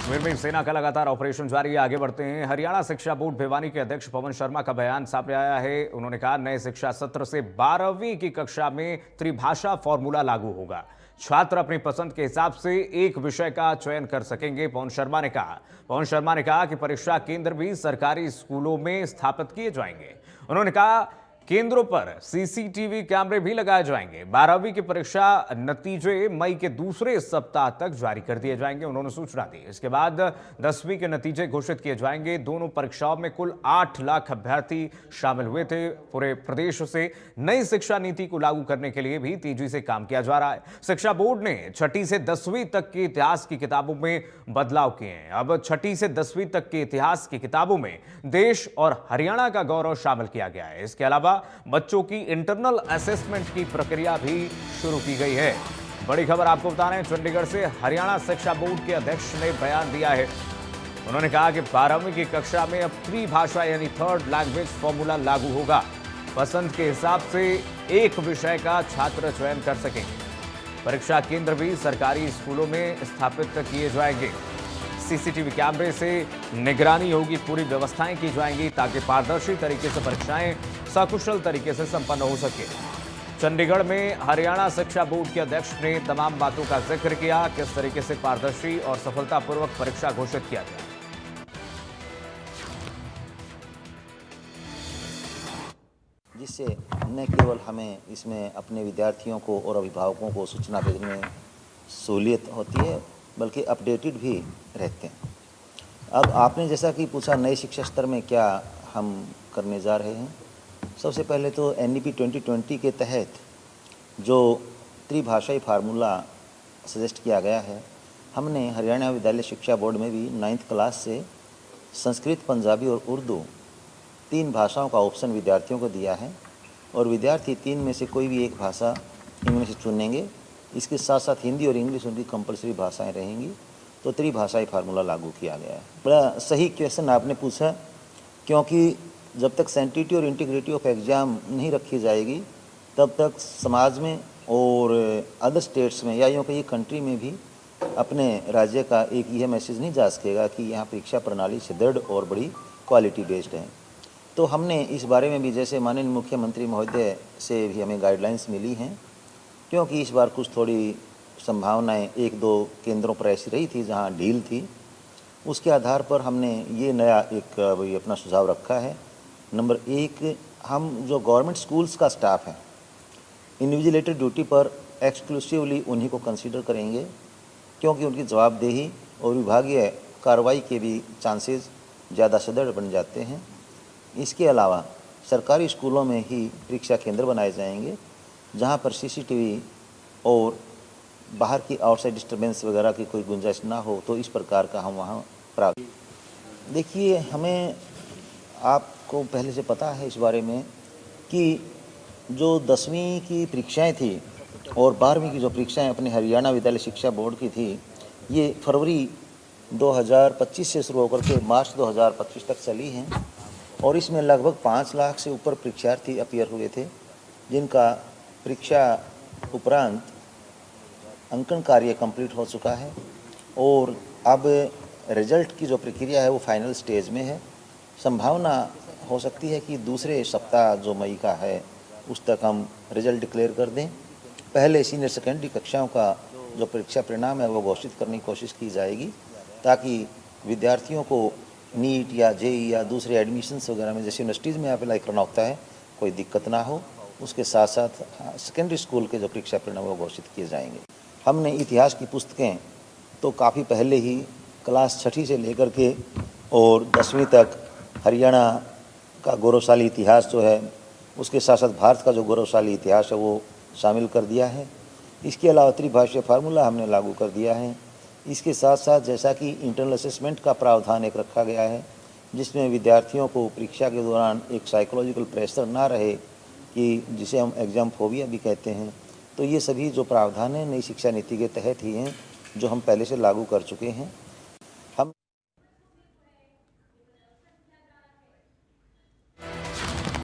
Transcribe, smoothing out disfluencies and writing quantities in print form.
कश्मीर में सेना का लगातार ऑपरेशन जारी है। आगे बढ़ते हैं। हरियाणा शिक्षा बोर्ड भिवानी के अध्यक्ष पवन शर्मा का बयान सामने आया है। उन्होंने कहा, नए शिक्षा सत्र से 12वीं की कक्षा में त्रिभाषा फॉर्मूला लागू होगा। छात्र अपनी पसंद के हिसाब से एक विषय का चयन कर सकेंगे, पवन शर्मा ने कहा। पवन शर्मा ने कहा कि परीक्षा केंद्र भी सरकारी स्कूलों में स्थापित किए जाएंगे। उन्होंने कहा, केंद्रों पर सीसीटीवी कैमरे भी लगाए जाएंगे। 12वीं की परीक्षा नतीजे मई के दूसरे सप्ताह तक जारी कर दिए जाएंगे, उन्होंने सूचना दी। इसके बाद 10वीं के नतीजे घोषित किए जाएंगे। दोनों परीक्षाओं में कुल 8 लाख अभ्यर्थी शामिल हुए थे। पूरे प्रदेश से नई शिक्षा नीति को लागू करने के लिए भी तेजी से काम किया जा रहा है। शिक्षा बोर्ड ने 6ठी से 10वीं तक के इतिहास की किताबों में बदलाव किए हैं। अब 6ठी से 10वीं तक के इतिहास की किताबों में देश और हरियाणा का गौरव शामिल किया गया है। इसके अलावा बच्चों की इंटरनल असेसमेंट की प्रक्रिया भी शुरू की गई है। बड़ी खबर आपको बता रहे हैं, चंडीगढ़ से हरियाणा शिक्षा बोर्ड के अध्यक्ष ने बयान दिया है। उन्होंने कहा कि 12वीं की कक्षा में अब त्रिभाषा यानी थर्ड लैंग्वेज फॉर्मूला लागू होगा। पसंद के हिसाब से एक विषय का छात्र चयन कर सकेंगे। परीक्षा केंद्र भी सरकारी स्कूलों में स्थापित किए जाएंगे। सीसीटीवी कैमरे से निगरानी होगी, पूरी व्यवस्थाएं की जाएंगी ताकि पारदर्शी तरीके से परीक्षाएं सकुशल तरीके से संपन्न हो सके। चंडीगढ़ में हरियाणा शिक्षा बोर्ड के अध्यक्ष ने तमाम बातों का जिक्र किया, किस तरीके से पारदर्शी और सफलतापूर्वक परीक्षा घोषित किया गया। जिससे न केवल हमें इसमें अपने विद्यार्थियों को और अभिभावकों को सूचना भेजने में सहूलियत होती है, बल्कि अपडेटेड भी रहते हैं। अब आपने जैसा कि पूछा, नए शिक्षा स्तर में क्या हम करने जा रहे हैं। सबसे पहले तो NEP 2020 के तहत जो त्रिभाषाई फार्मूला सजेस्ट किया गया है, हमने हरियाणा विद्यालय शिक्षा बोर्ड में भी 9th क्लास से संस्कृत, पंजाबी और उर्दू 3 भाषाओं का ऑप्शन विद्यार्थियों को दिया है और विद्यार्थी 3 में से कोई भी एक भाषा इनमें से चुनेंगे। इसके साथ साथ हिंदी और इंग्लिश उनकी कंपलसरी भाषाएं रहेंगी। तो त्रिभाषाई फार्मूला लागू किया गया है। बड़ा सही क्वेश्चन आपने पूछा, क्योंकि जब तक सेंटिटी और इंटीग्रिटी ऑफ एग्ज़ाम नहीं रखी जाएगी, तब तक समाज में और अदर स्टेट्स में या यूँ कहीं कंट्री में भी अपने राज्य का एक यह मैसेज नहीं जा सकेगा कि यहाँ परीक्षा प्रणाली सुदृढ़ और बड़ी क्वालिटी बेस्ड है। तो हमने इस बारे में भी, जैसे माननीय मुख्यमंत्री महोदय से भी हमें गाइडलाइंस मिली हैं, क्योंकि इस बार कुछ थोड़ी संभावनाएं 1-2 केंद्रों पर ऐसी रही थी जहां ढील थी। उसके आधार पर हमने ये नया एक अपना सुझाव रखा है। नंबर 1, हम जो गवर्नमेंट स्कूल्स का स्टाफ है, इन्विजिलेटर ड्यूटी पर एक्सक्लूसिवली उन्हीं को कंसीडर करेंगे, क्योंकि उनकी जवाबदेही और विभागीय कार्रवाई के भी चांसेस ज़्यादा सुदृढ़ बन जाते हैं। इसके अलावा सरकारी स्कूलों में ही परीक्षा केंद्र बनाए जाएंगे, जहां पर सीसीटीवी और बाहर की आउटसाइड डिस्टर्बेंस वगैरह की कोई गुंजाइश ना हो, तो इस प्रकार का हम वहां प्राप्त। देखिए, हमें आपको पहले से पता है इस बारे में कि जो 10वीं की परीक्षाएं थी और 12वीं की जो परीक्षाएं अपने हरियाणा विद्यालय शिक्षा बोर्ड की थी, ये फरवरी 2025 से शुरू होकर के मार्च 2025 तक चली हैं और इसमें लगभग 5 लाख से ऊपर परीक्षार्थी अपीयर हुए थे, जिनका परीक्षा उपरांत अंकन कार्य कंप्लीट हो चुका है और अब रिजल्ट की जो प्रक्रिया है वो फाइनल स्टेज में है। संभावना हो सकती है कि दूसरे सप्ताह जो मई का है उस तक हम रिजल्ट डिक्लेयर कर दें। पहले सीनियर सेकेंडरी कक्षाओं का जो परीक्षा परिणाम है वो घोषित करने की कोशिश की जाएगी, ताकि विद्यार्थियों को नीट या JEE या दूसरे एडमिशन्स वगैरह में जैसे यूनिवर्सिटीज़ में अप्लाई करना होता है कोई दिक्कत ना हो। उसके साथ साथ सेकेंडरी स्कूल के जो परीक्षा परिणाम वो घोषित किए जाएंगे। हमने इतिहास की पुस्तकें तो काफ़ी पहले ही क्लास 6ठी से लेकर के और 10वीं तक हरियाणा का गौरवशाली इतिहास जो है, उसके साथ साथ भारत का जो गौरवशाली इतिहास है वो शामिल कर दिया है। इसके अलावा त्रिभाषीय फार्मूला हमने लागू कर दिया है। इसके साथ साथ जैसा कि इंटरनल असेसमेंट का प्रावधान एक रखा गया है, जिसमें विद्यार्थियों को परीक्षा के दौरान एक साइकोलॉजिकल प्रेशर ना रहे, कि जिसे हम एग्ज़ाम फोबिया भी कहते हैं। तो ये सभी जो प्रावधान है नई शिक्षा नीति के तहत ही हैं, जो हम पहले से लागू कर चुके हैं।